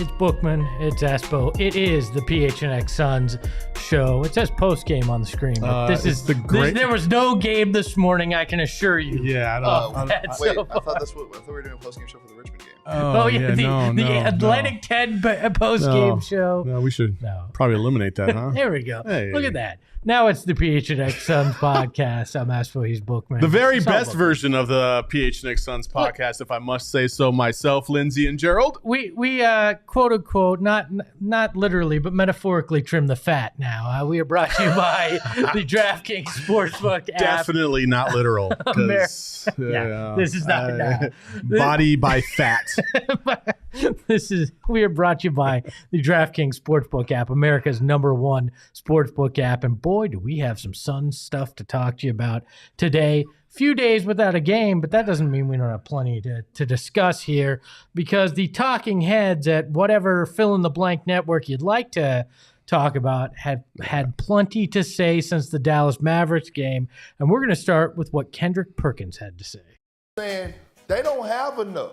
It's Bookman. It's Espo. It is the PHNX Suns show. It says post game on the screen, but there was no game this morning. I can assure you. Yeah, I thought we were doing a post game show for the Richmond game. The Atlantic 10 post game show. No, we should probably eliminate that, huh? There we go. Hey. Look at that. Now it's the PHNX Suns podcast. I'm Espo. He's Bookman. The very best version of the PHNX Suns podcast, if I must say so myself, Lindsay and Gerald. We quote unquote, not literally, but metaphorically trim the fat now. We are brought to you by the DraftKings Sportsbook app. Definitely not literal. This is not body by fat. We are brought to you by the DraftKings Sportsbook app, America's #1 sportsbook app. And boy, do we have some Suns stuff to talk to you about today. Few days without a game, but that doesn't mean we don't have plenty to discuss here, because the talking heads at whatever fill-in-the-blank network you'd like to talk about had plenty to say since the Dallas Mavericks game, and we're going to start with what Kendrick Perkins had to say. Saying they don't have enough.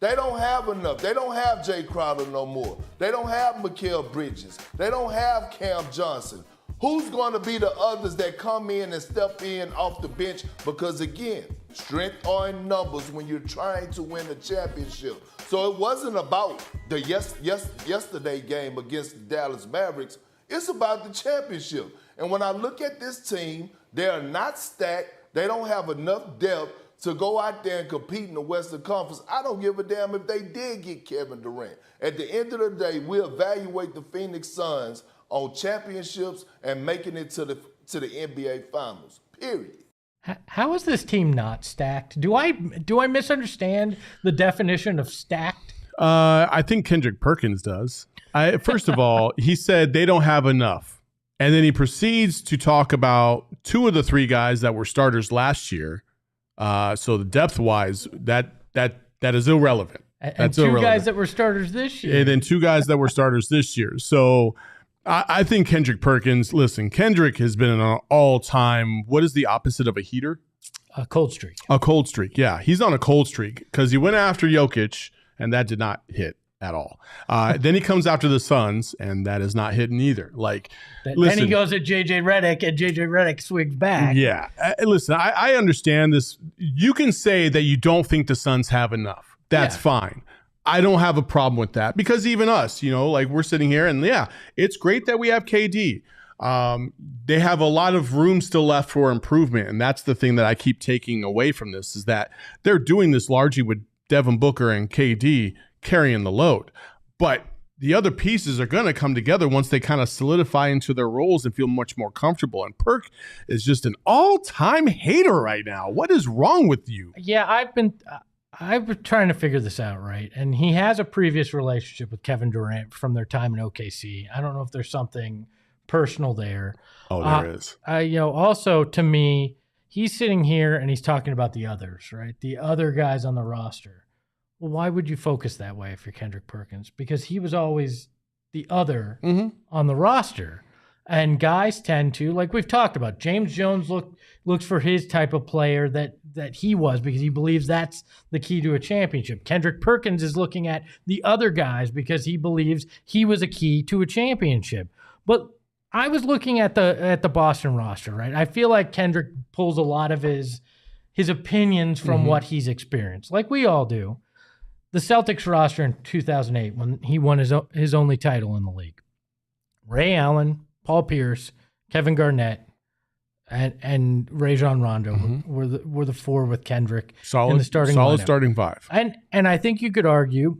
They don't have enough. They don't have Jay Crowder no more. They don't have Mikal Bridges. They don't have Cam Johnson. Who's going to be the others that come in and step in off the bench? Because again, strength are in numbers when you're trying to win a championship. So it wasn't about the yesterday game against the Dallas Mavericks. It's about the championship. And when I look at this team, they are not stacked. They don't have enough depth to go out there and compete in the Western Conference. I don't give a damn if they did get Kevin Durant. At the end of the day, we evaluate the Phoenix Suns on championships and making it to the NBA Finals, period. How is this team not stacked? Do I misunderstand the definition of stacked? I think Kendrick Perkins does. First of all, he said they don't have enough. And then he proceeds to talk about two of the three guys that were starters last year. So the depth-wise, that is irrelevant. And two guys that were starters this year. And then two guys that were starters this year. So I think Kendrick Perkins, listen, Kendrick has been an all-time, what is the opposite of a heater? A cold streak. A cold streak, yeah. He's on a cold streak because he went after Jokic, and that did not hit at all. Then he comes after the Suns, and that is not hitting either. Then he goes at J.J. Redick, and J.J. Redick swings back. Yeah. Listen, I understand this. You can say that you don't think the Suns have enough. That's fine. I don't have a problem with that, because even us, we're sitting here and it's great that we have KD. They have a lot of room still left for improvement. And that's the thing that I keep taking away from this, is that they're doing this largely with Devin Booker and KD carrying the load. But the other pieces are going to come together once they kind of solidify into their roles and feel much more comfortable. And Perk is just an all-time hater right now. What is wrong with you? Yeah, I've been trying to figure this out, right? And he has a previous relationship with Kevin Durant from their time in OKC. I don't know if there's something personal there. Oh, there is. Also, to me, he's sitting here and he's talking about the others, right? The other guys on the roster. Well, why would you focus that way if you're Kendrick Perkins? Because he was always the other on the roster. And guys tend to, like we've talked about, James Jones looks for his type of player that he was, because he believes that's the key to a championship. Kendrick Perkins is looking at the other guys because he believes he was a key to a championship. But I was looking at the Boston roster, right? I feel like Kendrick pulls a lot of his opinions from what he's experienced, like we all do. The Celtics roster in 2008, when he won his only title in the league, Ray Allen, Paul Pierce, Kevin Garnett, and Rajon Rondo were the four with Kendrick in the starting lineup. Starting five. And I think you could argue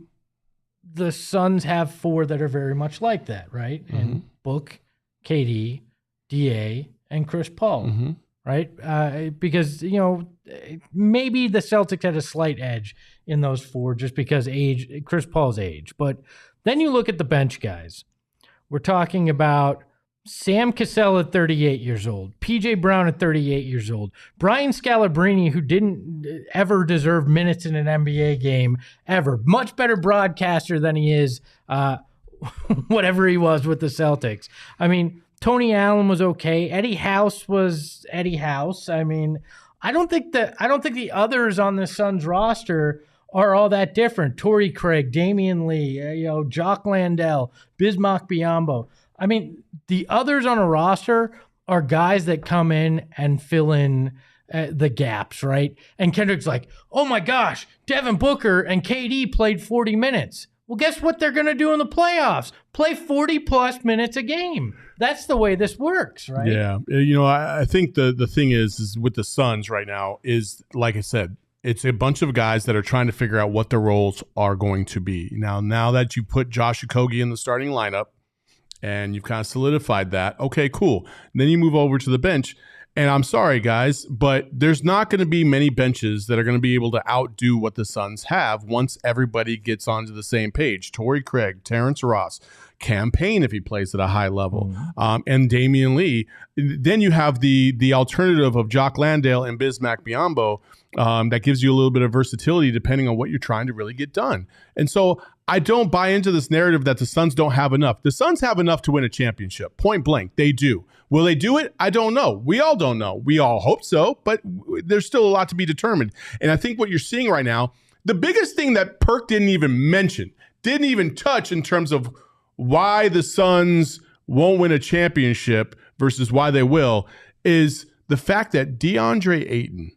the Suns have four that are very much like that, right? And Book, KD, DA, and Chris Paul, right? Because maybe the Celtics had a slight edge in those four just because Chris Paul's age. But then you look at the bench guys. We're talking about Sam Cassell at 38 years old, P.J. Brown at 38 years old, Brian Scalabrine, who didn't ever deserve minutes in an NBA game ever, much better broadcaster than he is whatever he was with the Celtics. I mean, Tony Allen was okay. Eddie House was Eddie House. I mean, I don't think the others on the Suns roster are all that different. Torrey Craig, Damian Lee, Jock Landale, Bismack Biyombo. I mean, the others on a roster are guys that come in and fill in the gaps, right? And Kendrick's like, oh my gosh, Devin Booker and KD played 40 minutes. Well, guess what they're going to do in the playoffs? Play 40-plus minutes a game. That's the way this works, right? Yeah. I think the thing is with the Suns right now is, like I said, it's a bunch of guys that are trying to figure out what their roles are going to be. Now that you put Josh Okogie in the starting lineup and you've kind of solidified that, okay, cool. And then you move over to the bench. And I'm sorry, guys, but there's not going to be many benches that are going to be able to outdo what the Suns have once everybody gets onto the same page. Torrey Craig, Terrence Ross, Cam Payne if he plays at a high level, and Damian Lee. Then you have the alternative of Jock Landale and Bismack Biyombo that gives you a little bit of versatility depending on what you're trying to really get done. And so I don't buy into this narrative that the Suns don't have enough. The Suns have enough to win a championship. Point blank, they do. Will they do it? I don't know. We all don't know. We all hope so, but there's still a lot to be determined. And I think what you're seeing right now, the biggest thing that Perk didn't even mention, didn't even touch in terms of why the Suns won't win a championship versus why they will, is the fact that DeAndre Ayton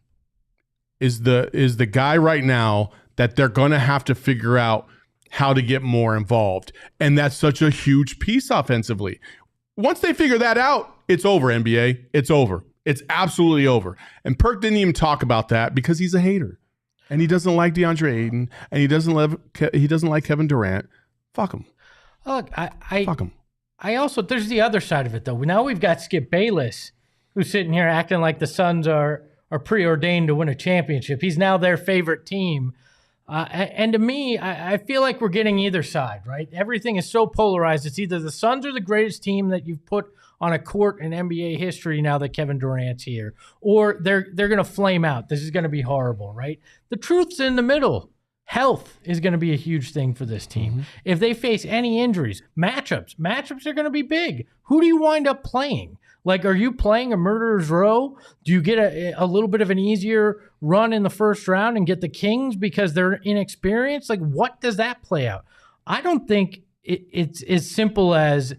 is the guy right now that they're going to have to figure out how to get more involved. And that's such a huge piece offensively. Once they figure that out, it's over, NBA. It's over. It's absolutely over. And Perk didn't even talk about that because he's a hater. And he doesn't like DeAndre Ayton. And he doesn't like Kevin Durant. Fuck him. Look, Fuck him. I also, there's the other side of it, though. Now we've got Skip Bayless, who's sitting here acting like the Suns are preordained to win a championship. He's now their favorite team. And to me, I feel like we're getting either side, right? Everything is so polarized. It's either the Suns are the greatest team that you've put on a court in NBA history now that Kevin Durant's here, or they're going to flame out. This is going to be horrible, right? The truth's in the middle. Health is going to be a huge thing for this team. Mm-hmm. If they face any injuries, matchups are going to be big. Who do you wind up playing? Like, are you playing a murderer's row? Do you get a little bit of an easier run in the first round and get the Kings because they're inexperienced? Like, what does that play out? I don't think it's as simple as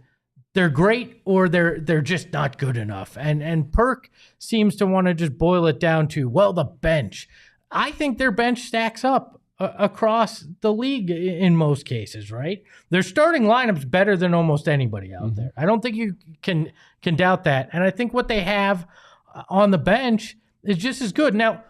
they're great or they're just not good enough. And Perk seems to want to just boil it down to, well, the bench. I think their bench stacks up across the league in most cases, right? Their starting lineup's better than almost anybody out there. I don't think you can doubt that. And I think what they have on the bench is just as good. Now,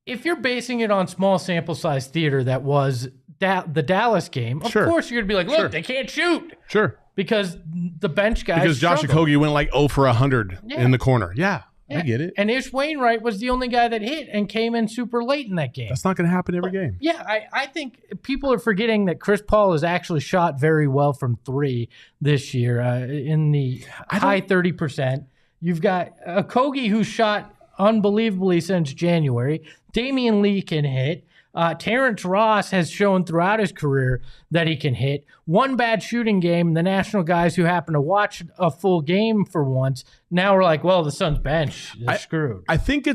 if you're basing it on small sample size theater that was the Dallas game, of course you're going to be like, look, they can't shoot. Sure. Because the bench guys Because Josh struggle. Okogie went like 0 for 100 in the corner. Yeah. I get it. And Ish Wainwright was the only guy that hit and came in super late in that game. That's not going to happen every game. Yeah, I think people are forgetting that Chris Paul has actually shot very well from three this year in the high 30%. You've got Okogie, who's shot unbelievably since January. Damian Lee can hit. Terrence Ross has shown throughout his career that he can hit. One bad shooting game, the national guys who happen to watch a full game for once, now we're like, well, the Suns bench is screwed. I think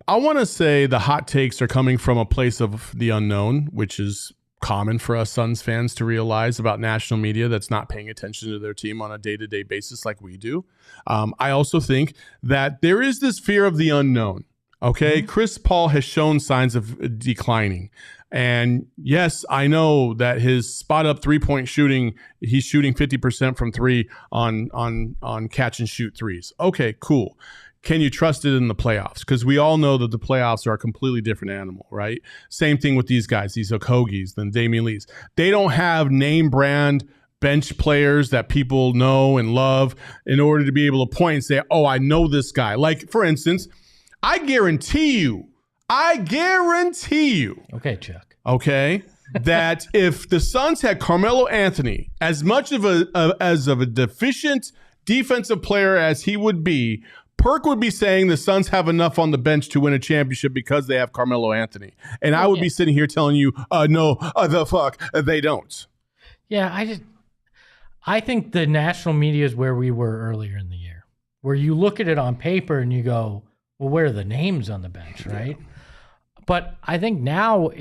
I want to say the hot takes are coming from a place of the unknown, which is common for us Suns fans to realize about national media that's not paying attention to their team on a day-to-day basis like we do. I also think that there is this fear of the unknown. Okay, Chris Paul has shown signs of declining. And yes, I know that his spot-up three-point shooting, he's shooting 50% from three on catch-and-shoot threes. Okay, cool. Can you trust it in the playoffs? Because we all know that the playoffs are a completely different animal, right? Same thing with these guys, these Okogies, then Damian Lees. They don't have name-brand bench players that people know and love in order to be able to point and say, oh, I know this guy. Like, for instance, I guarantee you, okay, Chuck. Okay, that if the Suns had Carmelo Anthony, as much of a deficient defensive player as he would be, Perk would be saying the Suns have enough on the bench to win a championship because they have Carmelo Anthony. And I would be sitting here telling you, no, the fuck, they don't. Yeah, I think the national media is where we were earlier in the year, where you look at it on paper and you go, well, where are the names on the bench, right? Yeah. But I think now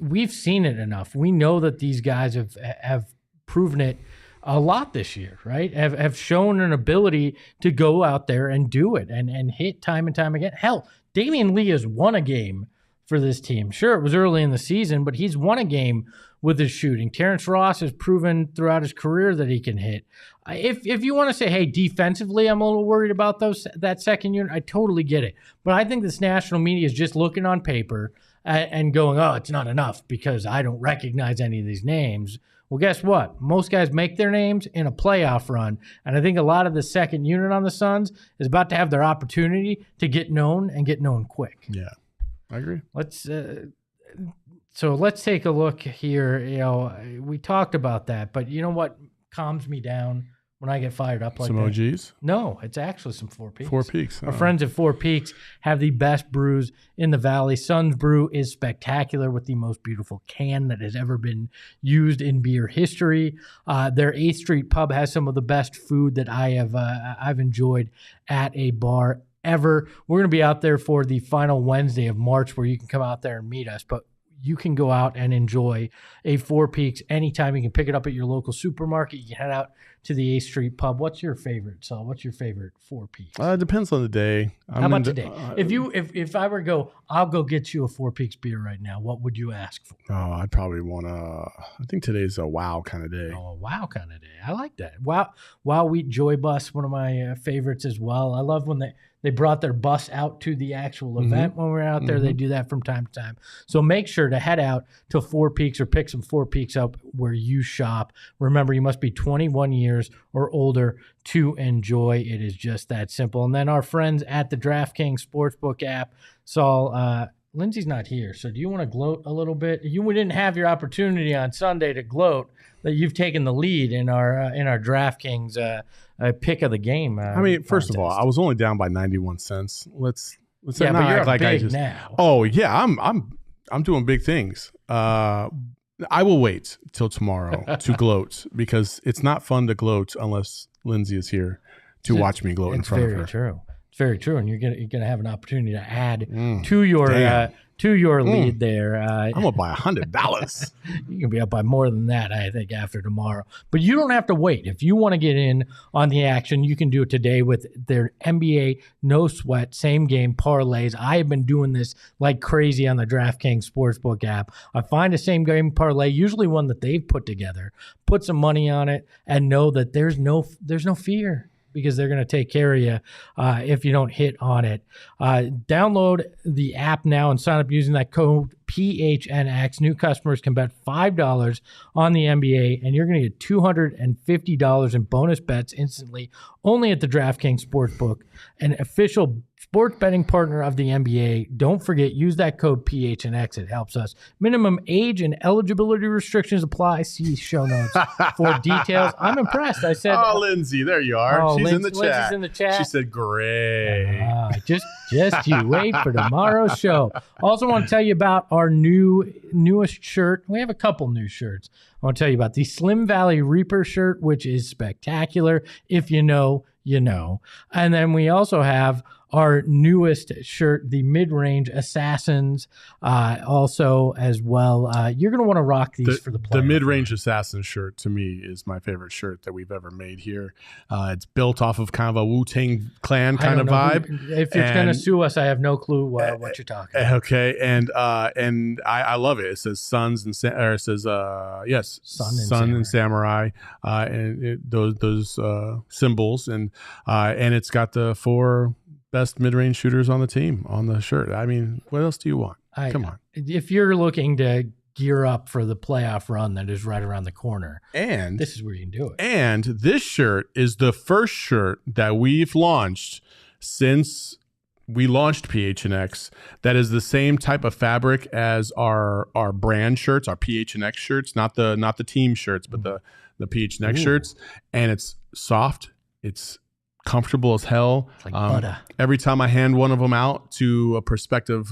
we've seen it enough. We know that these guys have proven it a lot this year, right? Have shown an ability to go out there and do it and hit time and time again. Hell, Damian Lee has won a game for this team. Sure, it was early in the season, but he's won a game with his shooting. Terrence Ross has proven throughout his career that he can hit. If you want to say, hey, defensively, I'm a little worried about that second unit, I totally get it. But I think this national media is just looking on paper and going, oh, it's not enough because I don't recognize any of these names. Well, guess what? Most guys make their names in a playoff run, and I think a lot of the second unit on the Suns is about to have their opportunity to get known and get known quick. Yeah, I agree. So let's take a look here. We talked about that, but you know what calms me down when I get fired up like some that? Some OGs? No, it's actually some Four Peaks. Four Peaks. Our friends at Four Peaks have the best brews in the Valley. Sun's Brew is spectacular with the most beautiful can that has ever been used in beer history. Their 8th Street Pub has some of the best food that I've enjoyed at a bar ever. We're going to be out there for the final Wednesday of March where you can come out there and meet us, but you can go out and enjoy a Four Peaks anytime. You can pick it up at your local supermarket. You can head out to the 8th Street Pub. What's your favorite, Saul? What's your favorite Four Peaks? It depends on the day. How about today? If I were to go, I'll go get you a Four Peaks beer right now. What would you ask for? Oh, I'd probably want I think today's a wow kind of day. Oh, a wow kind of day. I like that. Wow Wheat Joy Bus, one of my favorites as well. I love when they brought their bus out to the actual event when we were out there. They do that from time to time. So make sure to head out to Four Peaks or pick some Four Peaks up where you shop. Remember, you must be 21 years or older to enjoy. It is just that simple. And then our friends at the DraftKings Sportsbook app. Saul, Lindsay's not here, so do you want to gloat a little bit? You didn't have your opportunity on Sunday to gloat that you've taken the lead in our DraftKings pick of the game. First of all, I was only down by 91 cents. Let's yeah, not but you're act like big I just now. Oh yeah, I'm doing big things. I will wait till tomorrow to gloat because it's not fun to gloat unless Lindsay is here to watch me gloat in front of her. It's very true. It's very true, and you're gonna have an opportunity to add to your lead there. I'm gonna buy $100. You can be up by more than that, I think, after tomorrow. But you don't have to wait. If you want to get in on the action, you can do it today with their NBA No Sweat Same Game Parlays. I have been doing this like crazy on the DraftKings Sportsbook app. I find a same game parlay, usually one that they've put together, put some money on it, and know that there's no fear, because they're going to take care of you if you don't hit on it. Download the app now and sign up using that code PHNX. New customers can bet $5 on the NBA, and you're going to get $250 in bonus bets instantly, only at the DraftKings Sportsbook, an official sports betting partner of the NBA. Don't forget, use that code PHNX. It helps us. Minimum age and eligibility restrictions apply. See show notes for details. I'm impressed. I said, oh, Lindsay, there you are. She's in the chat. Lindsay's in the chat. She said, great. Just you wait for tomorrow's show. Also want to tell you about our newest shirt. We have a couple new shirts. I want to tell you about the Slim Valley Reaper shirt, which is spectacular. If you know, you know. And then we also have our newest shirt, the Mid-Range Assassins, also as well. You're going to want to rock these for the playoffs. The Mid-Range Assassin shirt, to me, is my favorite shirt that we've ever made here. It's built off of kind of a Wu-Tang Clan kind of vibe. If it's going to sue us, I have no clue what you're talking about. Okay, and I love it. It says Sun and Samurai, and those symbols, and it's got the 4 best mid-range shooters on the team on the shirt. I mean, what else do you want? Come on. If you're looking to gear up for the playoff run that is right around the corner, and this is where you can do it. And this shirt is the first shirt that we've launched since we launched PHNX that is the same type of fabric as our brand shirts, our PHNX shirts, not the team shirts, but the PHNX shirts. And it's soft. It's comfortable as hell. It's like butter. Every time I hand one of them out to a prospective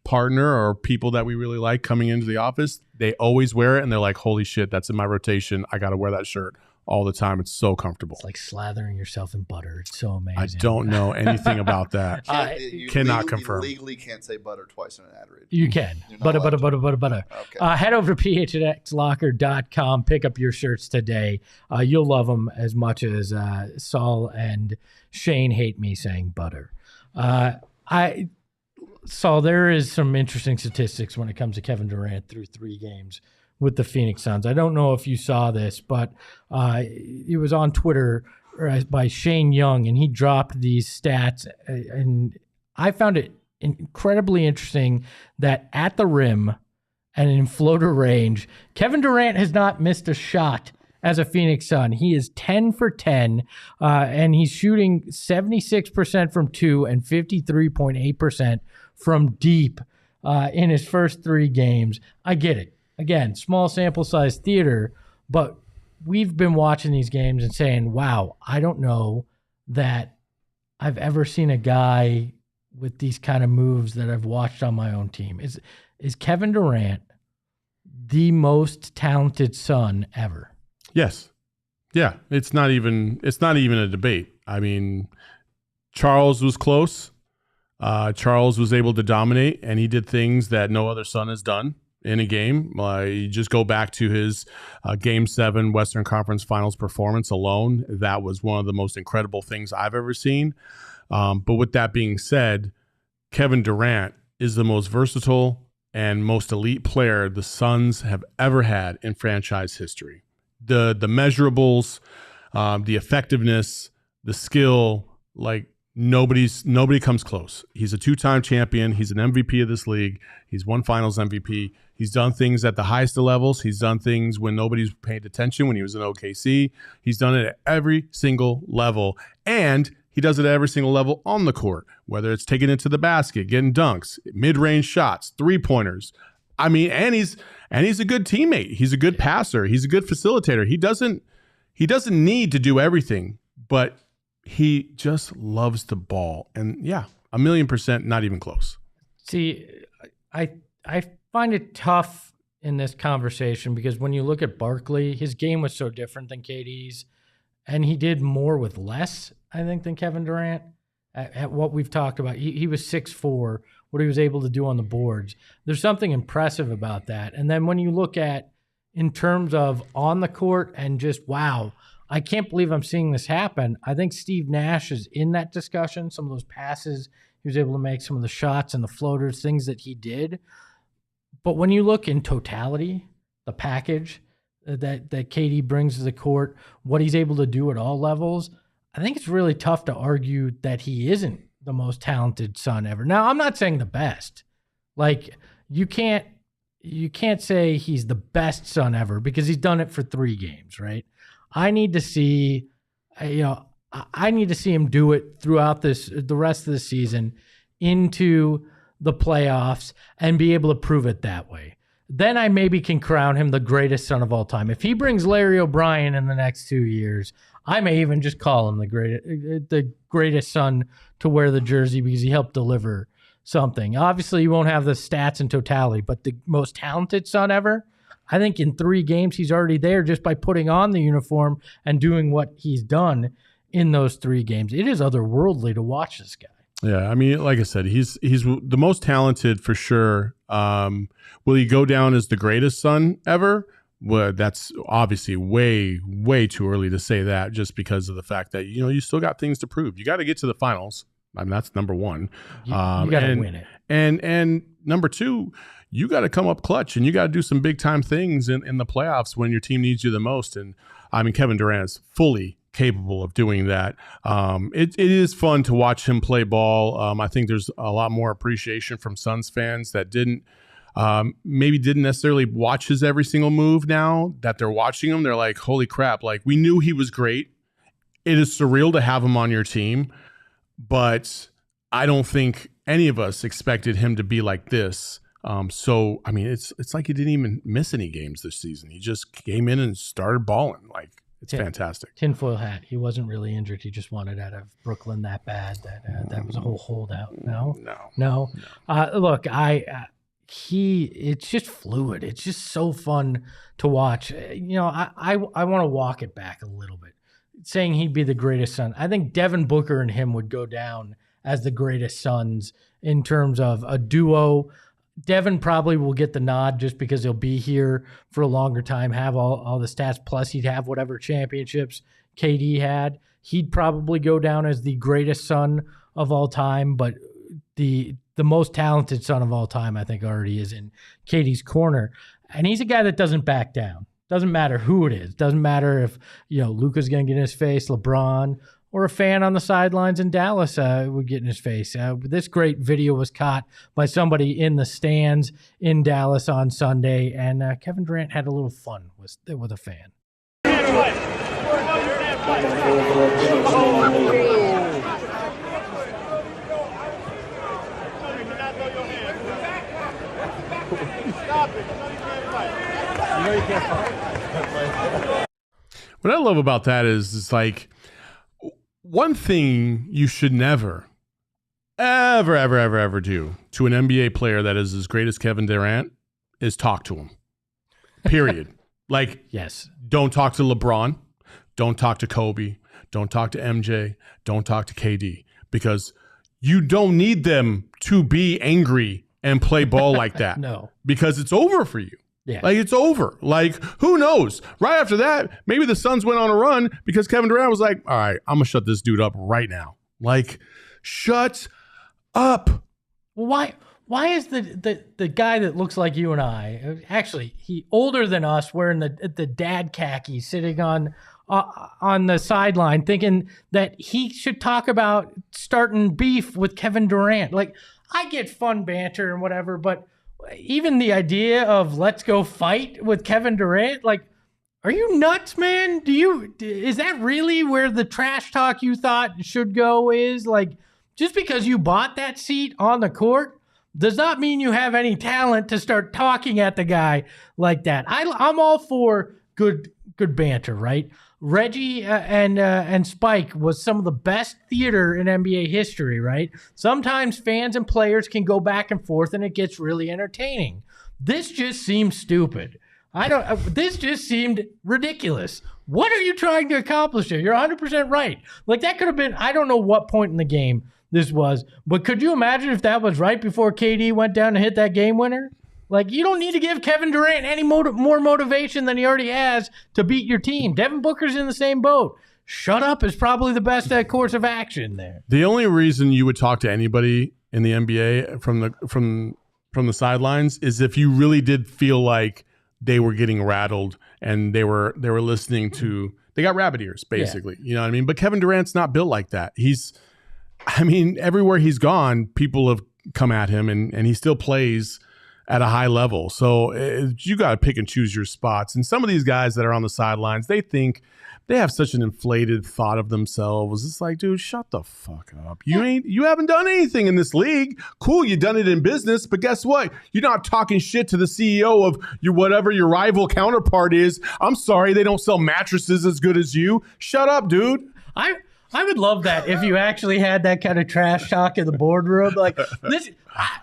partner or people that we really like coming into the office, they always wear it and they're like, holy shit, that's in my rotation. I got to wear that shirt all the time. It's so comfortable. It's like slathering yourself in butter. It's so amazing. I don't know anything about that. You Cannot confirm. You legally can't say butter twice in an ad read. You can. Butter. Okay. Head over to PHNXlocker.com. Pick up your shirts today. You'll love them as much as Saul and Shane hate me saying butter. Saul, there is some interesting statistics when it comes to Kevin Durant through 3 games with the Phoenix Suns. I don't know if you saw this, but it was on Twitter by Shane Young, and he dropped these stats, and I found it incredibly interesting that at the rim and in floater range, Kevin Durant has not missed a shot as a Phoenix Sun. He is 10 for 10, and he's shooting 76% from 2 and 53.8% from deep in his first 3 games. I get it. Again, small sample size theater, but we've been watching these games and saying, wow, I don't know that I've ever seen a guy with these kind of moves that I've watched on my own team. Is Kevin Durant the most talented Sun ever? Yes. Yeah. It's not even a debate. I mean, Charles was close. Charles was able to dominate, and he did things that no other Sun has done in a game. You just go back to his Game 7 Western Conference Finals performance alone. That was one of the most incredible things I've ever seen. But with that being said, Kevin Durant is the most versatile and most elite player the Suns have ever had in franchise history. The measurables, the effectiveness, the skill, like nobody comes close. He's a 2-time champion. He's an MVP of this league. He's won Finals MVP. He's done things at the highest of levels. He's done things when nobody's paid attention, when he was in OKC. He's done it at every single level. And he does it at every single level on the court, whether it's taking it to the basket, getting dunks, mid-range shots, 3-pointers. I mean, and he's a good teammate. He's a good passer. He's a good facilitator. He doesn't need to do everything, but he just loves the ball. And yeah, 1,000,000% not even close. See, I find it tough in this conversation because when you look at Barkley, his game was so different than KD's, and he did more with less, I think, than Kevin Durant. At what we've talked about, he was 6'4", what he was able to do on the boards. There's something impressive about that. And then when you look at in terms of on the court and just, wow, I can't believe I'm seeing this happen. I think Steve Nash is in that discussion. Some of those passes he was able to make, some of the shots and the floaters, things that he did. But when you look in totality, the package that KD brings to the court, what he's able to do at all levels, I think it's really tough to argue that he isn't the most talented Sun ever. Now, I'm not saying the best. Like, you can't say he's the best Sun ever because he's done it for 3 games, right? I need to see, I need to see him do it throughout the rest of the season into the playoffs and be able to prove it that way. Then I maybe can crown him the greatest Sun of all time. If he brings Larry O'Brien in the next 2 years, I may even just call him the greatest Sun to wear the jersey because he helped deliver something. Obviously, you won't have the stats in totality, but the most talented Sun ever, I think in 3 games he's already there just by putting on the uniform and doing what he's done in those 3 games. It is otherworldly to watch this guy. Yeah, I mean, like I said, he's the most talented for sure. Will he go down as the greatest Sun ever? Well, that's obviously way, way too early to say that just because of the fact that, you still got things to prove. You got to get to the finals. I mean, that's number one. You got to win it. And number 2, you got to come up clutch and you got to do some big time things in the playoffs when your team needs you the most. And I mean, Kevin Durant is fully capable of doing that. It is fun to watch him play ball. I think there's a lot more appreciation from Suns fans that maybe didn't necessarily watch his every single move. Now that they're watching him, they're like, holy crap, like we knew he was great. It is surreal to have him on your team, but I don't think any of us expected him to be like this. So, I mean, it's like he didn't even miss any games this season. He just came in and started balling. Like, it's fantastic. Tinfoil hat. He wasn't really injured. He just wanted out of Brooklyn that bad. That was a whole holdout. No. Look, it's just fluid. It's just so fun to watch. I want to walk it back a little bit. Saying he'd be the greatest Sun. I think Devin Booker and him would go down as the greatest Suns in terms of a duo. Devin probably will get the nod just because he'll be here for a longer time, have all the stats, plus he'd have whatever championships KD had. He'd probably go down as the greatest Sun of all time, but the most talented Sun of all time, I think, already is in KD's corner. And he's a guy that doesn't back down. Doesn't matter who it is. Doesn't matter if, Luka's going to get in his face, LeBron, or a fan on the sidelines in Dallas would get in his face. This great video was caught by somebody in the stands in Dallas on Sunday, and Kevin Durant had a little fun with a fan. What I love about that is it's like one thing you should never, ever do to an NBA player that is as great as Kevin Durant is talk to him. Period. Like, yes, don't talk to LeBron, don't talk to Kobe, don't talk to MJ, don't talk to KD, because you don't need them to be angry and play ball like that. No, because it's over for you. Yeah. Like, it's over. Like, who knows? Right after that, maybe the Suns went on a run because Kevin Durant was like, all right, I'm going to shut this dude up right now. Like, shut up. Well, why is the guy that looks like you and I, actually, he older than us, wearing the dad khaki, sitting on the sideline thinking that he should talk about starting beef with Kevin Durant? Like, I get fun banter and whatever, but even the idea of let's go fight with Kevin Durant, like, are you nuts, man? Is that really where the trash talk you thought should go is? Like, just because you bought that seat on the court does not mean you have any talent to start talking at the guy like that. I'm all for good banter, right? Reggie and Spike was some of the best theater in NBA history, right? Sometimes fans and players can go back and forth and it gets really entertaining. This just seems stupid. This just seemed ridiculous. What are you trying to accomplish here? You're 100% right. Like, that could have been, I don't know what point in the game this was, but could you imagine if that was right before KD went down and hit that game winner? Like, you don't need to give Kevin Durant any more motivation than he already has to beat your team. Devin Booker's in the same boat. Shut up is probably the best course of action there. The only reason you would talk to anybody in the NBA from the sidelines is if you really did feel like they were getting rattled and they were listening to, they got rabbit ears, basically. Yeah. You know what I mean? But Kevin Durant's not built like that. Everywhere he's gone, people have come at him and he still plays at a high level. So you got to pick and choose your spots. And some of these guys that are on the sidelines, they think they have such an inflated thought of themselves. It's like, dude, shut the fuck up. You haven't done anything in this league. Cool, you done it in business, but guess what? You're not talking shit to the CEO of whatever your rival counterpart is. I'm sorry, they don't sell mattresses as good as you. Shut up, dude. I would love that if you actually had that kind of trash talk in the boardroom. Like,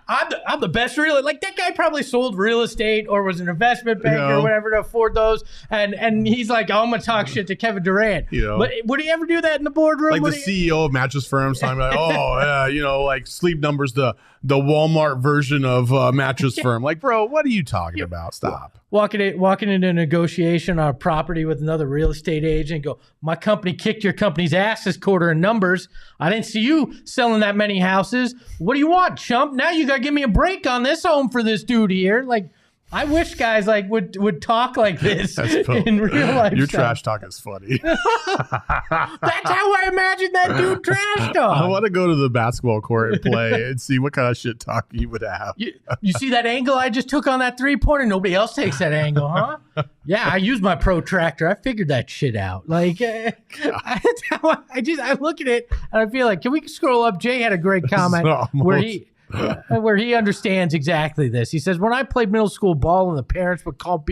I'm the best like, that guy probably sold real estate or was an investment banker or whatever to afford those. And he's like, oh, I'm going to talk shit to Kevin Durant. But would he ever do that in the boardroom? Like the CEO of mattress firms talking about, oh, yeah, like Sleep Number's the Walmart version of mattress firm. Like, bro, what are you talking about? Stop. Walking into a negotiation on a property with another real estate agent and go, my company kicked your company's ass this quarter in numbers. I didn't see you selling that many houses. What do you want, chump? Now you got to give me a break on this home for this dude here. Like, I wish guys would talk like this in real life. Your trash talk is funny. That's how I imagine that dude trash talk. I want to go to the basketball court and play and see what kind of shit talk you would have. You see that angle I just took on that 3-pointer? Nobody else takes that angle, huh? Yeah, I use my protractor. I figured that shit out. Like, I look at it and I feel like, can we scroll up? Jay had a great comment where where he understands exactly this. He says, when I played middle school ball and the parents would call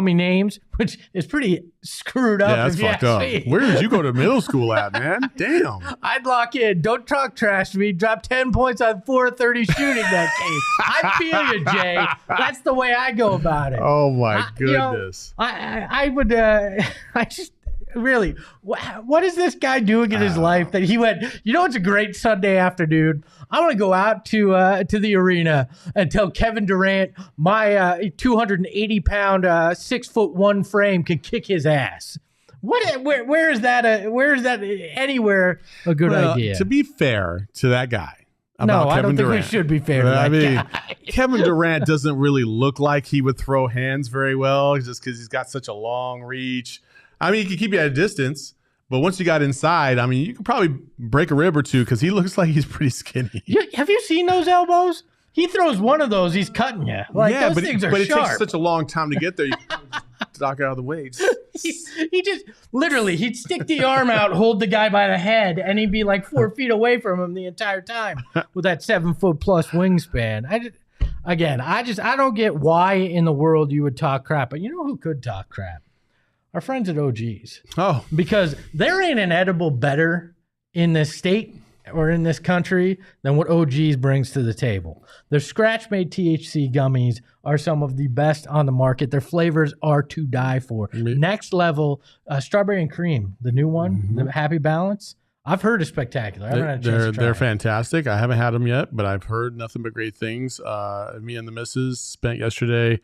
me names, which is pretty screwed up. Yeah, that's fucked up. Where did you go to middle school at, man? Damn. I'd lock in. Don't talk trash to me. Drop 10 points on 4-30 shooting that game. I feel you, Jay. That's the way I go about it. Oh, my goodness. I would, I just, really, what is this guy doing in his life that he went, it's a great Sunday afternoon. I want to go out to the arena and tell Kevin Durant my 280-pound, 6'1" frame can kick his ass. Where is that anywhere a good idea? To be fair to that guy. No, I don't think Durant. we should be fair to that guy. Kevin Durant doesn't really look like he would throw hands very well just because he's got such a long reach. I mean, he can keep you at a distance, but once you got inside, I mean, you could probably break a rib or two because he looks like he's pretty skinny. Have you seen those elbows? He throws one of those, he's cutting you. Those things are sharp. But it takes such a long time to get there. You can just knock it out of the way. He just literally, he'd stick the arm out, hold the guy by the head, and he'd be like 4 feet away from him the entire time with that 7-foot plus wingspan. I don't get why in the world you would talk crap, but you know who could talk crap? Our friends at OGs. Oh. Because there ain't an edible better in this state or in this country than what OGs brings to the table. Their scratch-made THC gummies are some of the best on the market. Their flavors are to die for. Next level, strawberry and cream, the new one, the Happy Balance. I've heard is spectacular. I haven't had a chance to try They're it. fantastic. I haven't had them yet, but I've heard nothing but great things. Me and the missus spent yesterday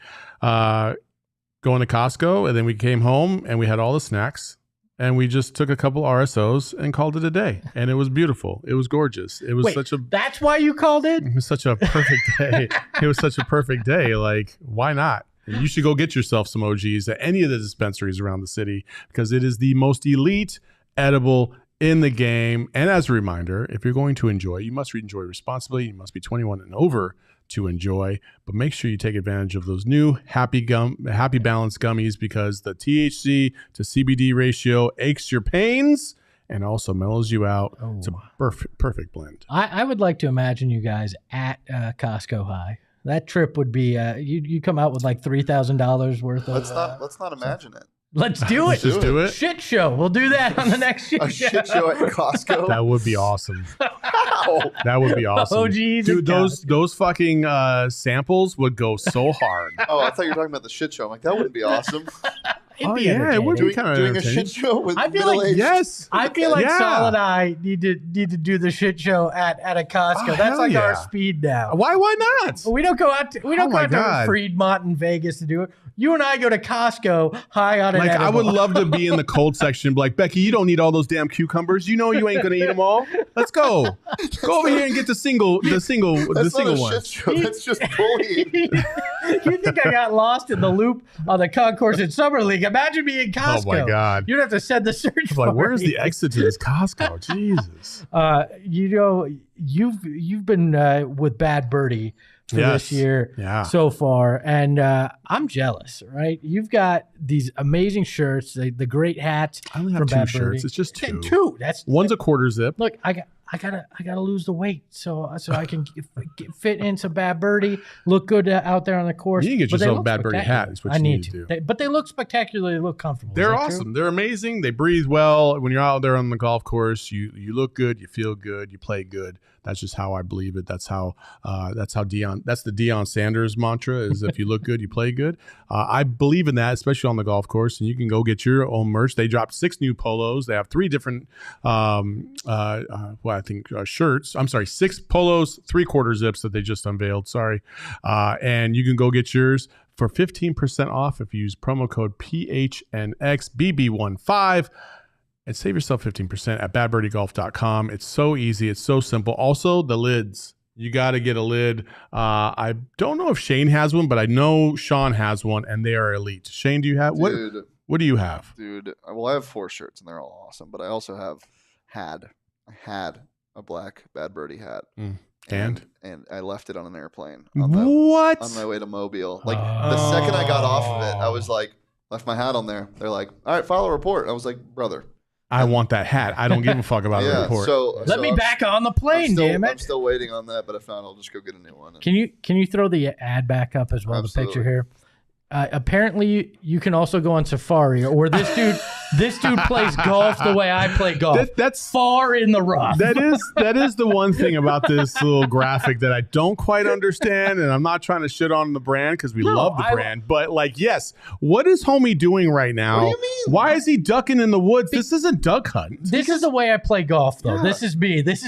going to Costco, and then we came home and we had all the snacks, and we just took a couple RSOs and called it a day. And it was beautiful. It was gorgeous. It was That's why you called it? It was such a perfect day. It was such a perfect day. Like, why not? And you should go get yourself some OGs at any of the dispensaries around the city because it is the most elite edible in the game. And as a reminder, if you're going to enjoy, you must enjoy responsibly. You must be 21 and over to enjoy, but make sure you take advantage of those new Happy Balance gummies because the THC to CBD ratio aches your pains and also mellows you out. Oh. It's a perfect blend. I would like to imagine you guys at Costco High. That trip would be you come out with like $3,000 worth of. Let's not imagine it. Let's do it. Let's just do it. Shit show. We'll do that on the next shit show. A shit show at Costco. That would be awesome. That would be awesome. OGs, dude. Those fucking samples would go so hard. Oh, I thought you were talking about the shit show. I'm like, that wouldn't be awesome. It would be kind of doing a shit show with I feel like yes. I feel like Sol and I need to do the shit show at a Costco. That's like our speed now. Why not? We don't go out to Fremont and Vegas to do it. You and I go to Costco high on an edible. I would love to be in the cold section. Be like, Becky, you don't need all those damn cucumbers. You know you ain't gonna eat them all. Let's go. Go over here and get the single That's not a one. Shit show. That's just bullying. You think I got lost in the loop on the concourse in Summer League? Imagine being in Costco. Oh my God! You'd have to send the search. Like, where's the exit to this Costco? Jesus. You've been with Bad Birdie for this year so far, and I'm jealous. Right? You've got these amazing shirts, the great hats. I only have two shirts. It's just two. Two. One's a quarter zip. Look, I gotta lose the weight so I can fit in some Bad Birdie, look good out there on the course. You can get yourself a Bad Birdie hat. Is what you need to do. But they look spectacular. They look comfortable. They're awesome. True? They're amazing. They breathe well. When you're out there on the golf course, you look good. You feel good. You play good. That's just how I believe it. That's the Deion Sanders mantra is if you look good, you play good. I believe in that, especially on the golf course. And you can go get your own merch. They dropped 6 new polos. They have 3 different, shirts. I'm sorry, 6 polos, 3/4 zips that they just unveiled. Sorry. And you can go get yours for 15% off if you use promo code PHNXBB15. And save yourself 15% at badbirdiegolf.com. It's so easy. It's so simple. Also, the lids. You got to get a lid. I don't know if Shane has one, but I know Sean has one, and they are elite. Shane, do you have what do you have? Dude, well, I have 4 shirts, and they're all awesome. But I also had a black Bad Birdie hat. And I left it on an airplane. On my way to Mobile. Like, the second I got off of it, I was like, left my hat on there. They're like, all right, file a report. I was like, brother, I want that hat. I don't give a fuck about the report. Let me back on the plane, damn it. I'm still waiting on that, but I found I'll just go get a new one. Can you throw the ad back up as well? Absolutely. The picture here. Apparently, you can also go on Safari, or this dude plays golf the way I play golf. That's far in the rough. That is the one thing about this little graphic that I don't quite understand, and I'm not trying to shit on the brand because we love the brand. But yes, what is homie doing right now? What do you mean? Why is he ducking in the woods? This isn't duck hunting. This is the way I play golf, though. Yeah. This is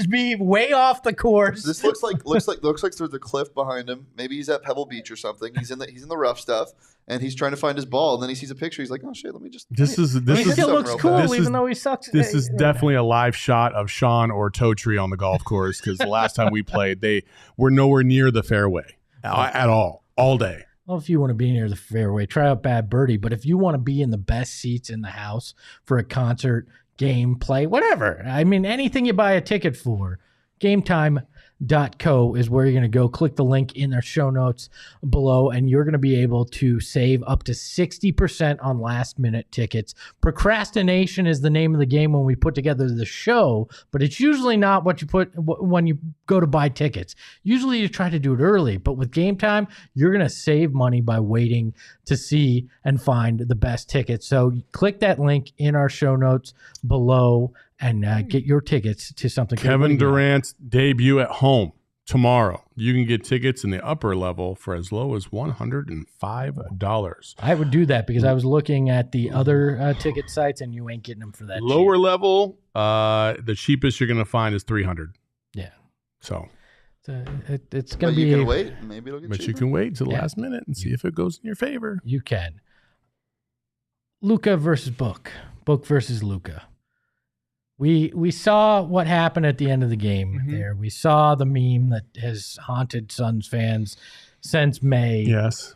me way off the course. This looks like there's a cliff behind him. Maybe he's at Pebble Beach or something. He's in the rough stuff. And he's trying to find his ball, and then he sees a picture. He's like, "Oh shit, let me just." He still looks cool, even though he sucks. This is definitely a live shot of Sean or Totri on the golf course because the last time we played, they were nowhere near the fairway at all day. Well, if you want to be near the fairway, try out Bad Birdie. But if you want to be in the best seats in the house for a concert, game, play, whatever, I mean, anything you buy a ticket for, GameTime.co is where you're going to go. Click the link in our show notes below, and you're going to be able to save up to 60% on last-minute tickets. Procrastination is the name of the game when we put together the show, but it's usually not what you put when you go to buy tickets. Usually you try to do it early, but with Game Time, you're going to save money by waiting to see and find the best tickets. So click that link in our show notes below and get your tickets to something. Kevin Durant's debut at home tomorrow. You can get tickets in the upper level for as low as $105. I would do that because I was looking at the other ticket sites, and you ain't getting them for that. Lower cheap. Level, the cheapest you're going to find is $300. Yeah. So it's going to be. You can wait. Maybe it'll get cheaper. You can wait to the last minute and see if it goes in your favor. You can. Luka versus Book. Book versus Luka. We saw what happened at the end of the game there. We saw the meme that has haunted Suns fans since May. Yes.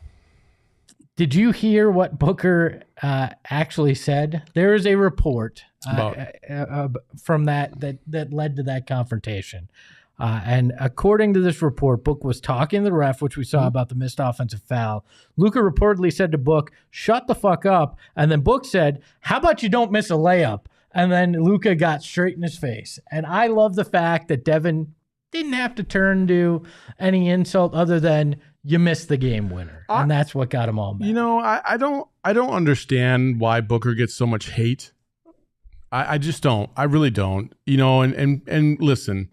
Did you hear what Booker actually said? There is a report from that led to that confrontation. And according to this report, Book was talking to the ref, which we saw about the missed offensive foul. Luka reportedly said to Book, "Shut the fuck up." And then Book said, "How about you don't miss a layup?" And then Luka got straight in his face. And I love the fact that Devin didn't have to turn to any insult other than you missed the game winner. And that's what got him all mad. You know, I don't understand why Booker gets so much hate. I just don't. I really don't. You know, and listen,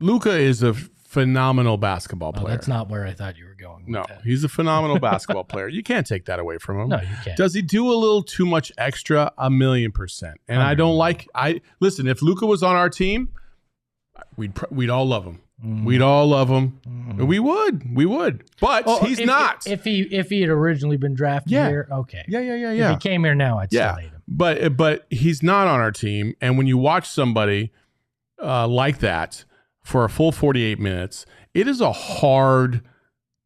Luka is a phenomenal basketball player. That's not where I thought you were going. No, he's a phenomenal basketball player. You can't take that away from him. No, you can't. Does he do a little too much extra? 1,000,000%. And I don't like. Listen. If Luka was on our team, we'd all love him. We'd all love him. We would. But he's not. If he had originally been drafted here, okay. Yeah. If he came here now, I'd still hate him. But he's not on our team. And when you watch somebody like that for a full 48 minutes, it is a hard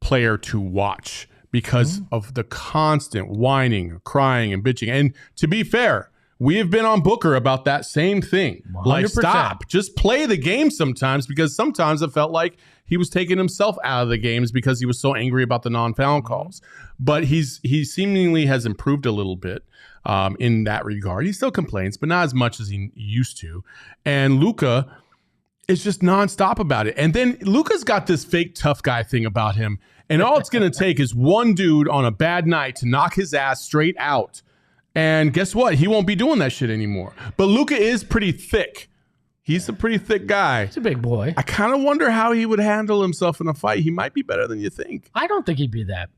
player to watch because of the constant whining, crying, and bitching. And to be fair, we have been on Booker about that same thing. 100%. Like, stop. Just play the game sometimes, because sometimes it felt like he was taking himself out of the games because he was so angry about the non-foul calls. But he seemingly has improved a little bit in that regard. He still complains, but not as much as he used to. And Luka is just nonstop about it. And then Luka's got this fake tough guy thing about him. And all it's going to take is one dude on a bad night to knock his ass straight out. And guess what? He won't be doing that shit anymore. But Luka is pretty thick. He's a pretty thick guy. He's a big boy. I kind of wonder how he would handle himself in a fight. He might be better than you think. I don't think he'd be that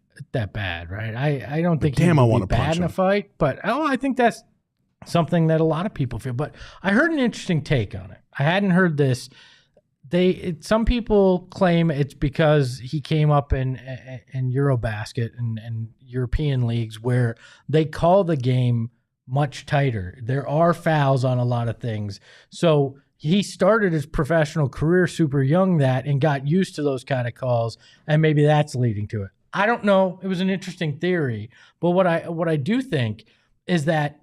bad, right? I don't think he'd be bad in a fight. But I think that's something that a lot of people feel. But I heard an interesting take on it. I hadn't heard this. Some people claim it's because he came up in Eurobasket and European leagues where they call the game much tighter. There are fouls on a lot of things. So he started his professional career super young and got used to those kind of calls, and maybe that's leading to it. I don't know. It was an interesting theory. But what I do think is that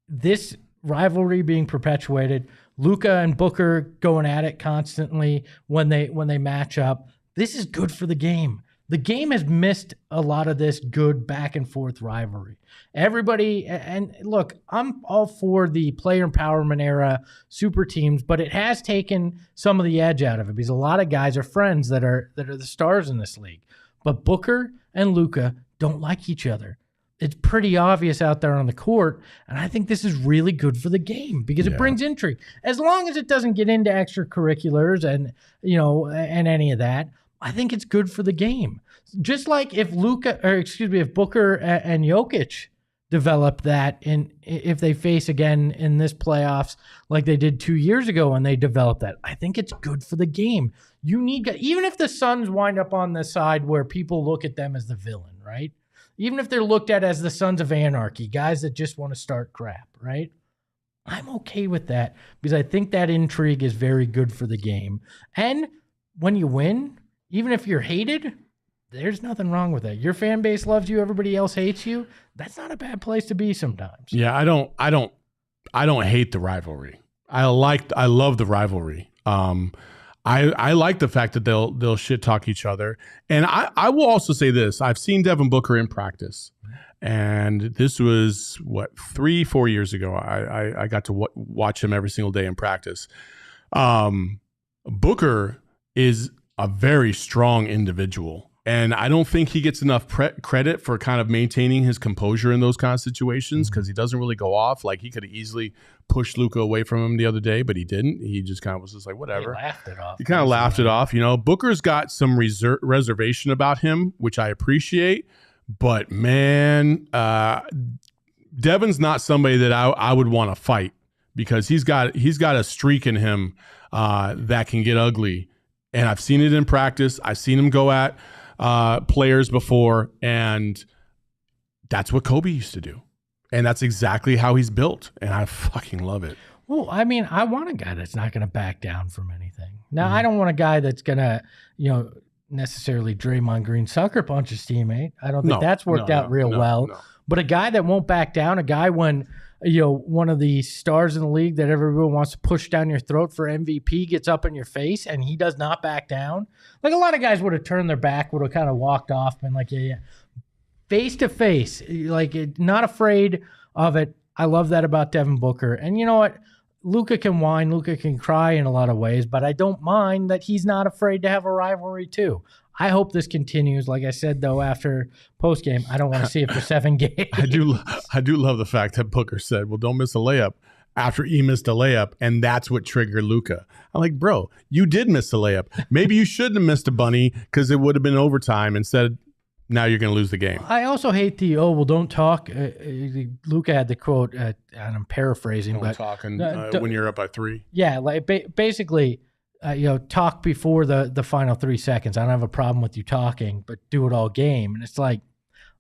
this rivalry being perpetuated, Luka and Booker going at it constantly when they match up, this is good for the game. The game has missed a lot of this good back and forth rivalry. Everybody, and look, I'm all for the player empowerment era, super teams, but it has taken some of the edge out of it because a lot of guys are friends that are the stars in this league. But Booker and Luka don't like each other. It's pretty obvious out there on the court, and I think this is really good for the game because it brings intrigue. As long as it doesn't get into extracurriculars and any of that, I think it's good for the game. Just like if Booker and Jokic develop that, if they face again in this playoffs like they did 2 years ago when they developed that, I think it's good for the game. You need, even if the Suns wind up on the side where people look at them as the villain, right? Even if they're looked at as the Sons of Anarchy, guys that just want to start crap, right? I'm okay with that because I think that intrigue is very good for the game. And when you win, even if you're hated, there's nothing wrong with that. Your fan base loves you, everybody else hates you. That's not a bad place to be sometimes. Yeah, I don't hate the rivalry. I love the rivalry. I like the fact that they'll shit talk each other. And I will also say this. I've seen Devin Booker in practice. And this was 3-4 years ago. I got to watch him every single day in practice. Booker is a very strong individual. And I don't think he gets enough credit for kind of maintaining his composure in those kind of situations because he doesn't really go off. Like he could have easily pushed Luka away from him the other day, but he didn't. He just kind of was just like, whatever. He laughed it off. He kind of laughed it off. Booker's got some reservation about him, which I appreciate. But man, Devin's not somebody that I would want to fight because he's got a streak in him that can get ugly. And I've seen it in practice. I've seen him go at players before, and that's what Kobe used to do. And that's exactly how he's built, and I fucking love it. Well, I mean, I want a guy that's not going to back down from anything. Now, I don't want a guy that's going to, necessarily Draymond Green sucker punch his teammate. I don't think that's worked out real well. No. But a guy that won't back down, a guy when one of the stars in the league that everyone wants to push down your throat for MVP gets up in your face and he does not back down. Like a lot of guys would have turned their back, would have kind of walked off, been like, yeah. Face to face, like not afraid of it. I love that about Devin Booker. And you know what? Luka can whine, Luka can cry in a lot of ways, but I don't mind that he's not afraid to have a rivalry too. I hope this continues. Like I said, though, after postgame, I don't want to see it for 7 games. I do love the fact that Booker said, well, don't miss a layup after he missed a layup, and that's what triggered Luka. I'm like, bro, you did miss a layup. Maybe you shouldn't have missed a bunny because it would have been overtime instead. Now you're going to lose the game. I also hate don't talk. Luka had the quote, and I'm paraphrasing. Don't talk when you're up by 3. Yeah, like basically, talk before the final 3 seconds. I don't have a problem with you talking, but do it all game. And it's like,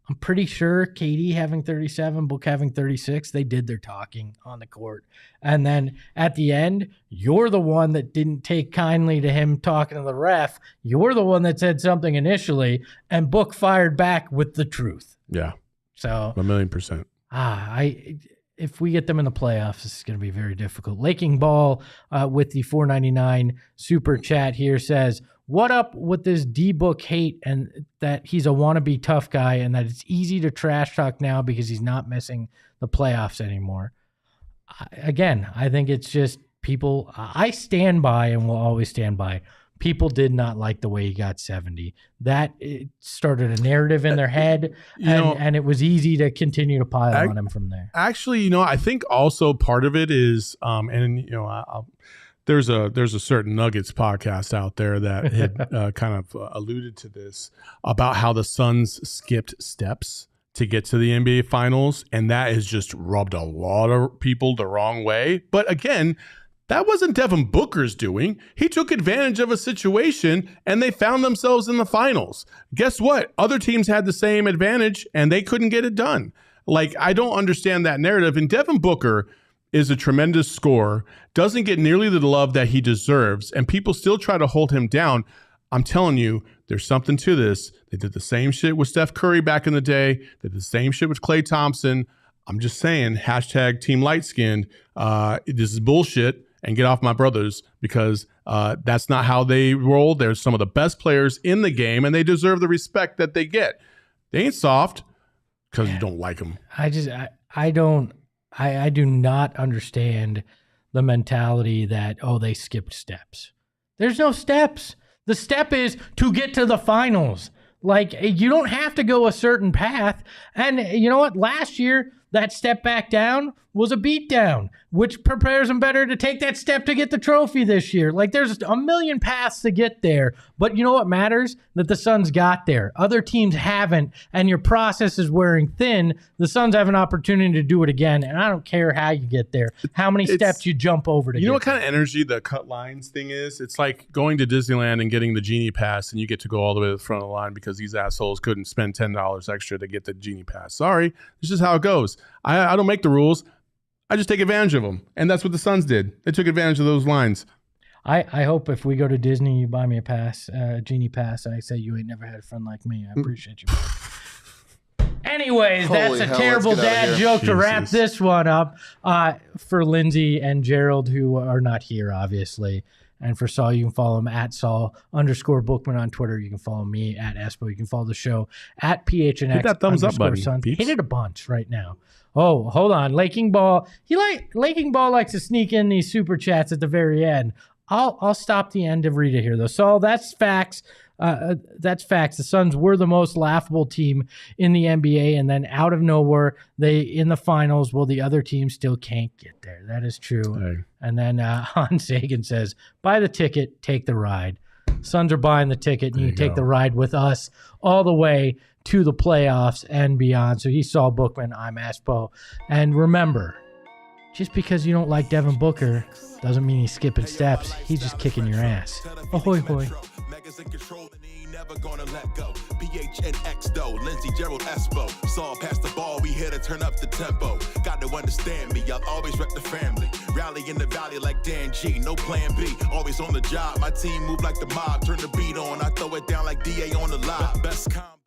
I'm pretty sure KD having 37, Book having 36, they did their talking on the court. And then at the end, you're the one that didn't take kindly to him talking to the ref. You're the one that said something initially, and Book fired back with the truth. Yeah. So 1,000,000%. If we get them in the playoffs, this is going to be very difficult. Laking Ball with the $4.99 super chat here says, what up with this D-Book hate and that he's a wannabe tough guy and that it's easy to trash talk now because he's not missing the playoffs anymore? I think it's just people. I stand by and will always stand by. People did not like the way he got 70. That it started a narrative in their head, and it was easy to continue to pile on him from there. Actually, I think also part of it is, there's a certain Nuggets podcast out there that had kind of alluded to this about how the Suns skipped steps to get to the NBA Finals, and that has just rubbed a lot of people the wrong way. But again, that wasn't Devin Booker's doing. He took advantage of a situation, and they found themselves in the finals. Guess what? Other teams had the same advantage, and they couldn't get it done. Like, I don't understand that narrative. And Devin Booker is a tremendous scorer, doesn't get nearly the love that he deserves, and people still try to hold him down. I'm telling you, there's something to this. They did the same shit with Steph Curry back in the day. They did the same shit with Klay Thompson. I'm just saying, hashtag Team Light Skinned. This is bullshit. and get off my brothers because that's not how they roll. They're some of the best players in the game, and they deserve the respect that they get. They ain't soft because you don't like them. I do not understand the mentality that, they skipped steps. There's no steps. The step is to get to the finals. Like, you don't have to go a certain path. And you know what? Last year, that step back down was a beatdown, which prepares them better to take that step to get the trophy this year. Like, there's a million paths to get there. But you know what matters? That the Suns got there. Other teams haven't, and your process is wearing thin. The Suns have an opportunity to do it again, and I don't care how you get there, how many steps you jump over to You know get what kind of energy the cut lines thing is? It's like going to Disneyland and getting the Genie Pass, and you get to go all the way to the front of the line because these assholes couldn't spend $10 extra to get the Genie Pass. Sorry, this is how it goes. I don't make the rules. I just take advantage of them. And that's what the Suns did. They took advantage of those lines. I hope if we go to Disney, you buy me a pass, Genie Pass, and I say you ain't never had a friend like me. I appreciate you. Anyways, Holy that's a hell, terrible let's get outta dad here. joke to wrap Jesus. this one up. For Lindsay and Gerald, who are not here, obviously. And for Saul, you can follow him at Saul_Bookman on Twitter. You can follow me at Espo. You can follow the show at PHNX. Hit that thumbs up button, Suns. peeps. Hit it a bunch right now. Oh, hold on. Laking Ball. Laking Ball likes to sneak in these super chats at the very end. I'll stop the end of Rita here, though. Saul, that's facts. That's facts. The Suns were the most laughable team in the NBA, and then out of nowhere, they in the finals. Well, the other team still can't get there. That is true. Hey. And then Hans Sagan says, "Buy the ticket, take the ride." Suns are buying the ticket, and you take the ride with us all the way to the playoffs and beyond. So he's Saul Bookman. I'm Espo, and remember, just because you don't like Devin Booker doesn't mean he's skipping steps. He's just kicking your ass. Ahoy, hoy. Never gonna let go. PHNX though, Lindsay, Gerald, Espo. Saw past the ball, we here to turn up the tempo. Got to understand me, I'll always rep the family. Rally in the valley like Dan G, no plan B. Always on the job, my team move like the mob. Turn the beat on, I throw it down like DA on the live. Best combo.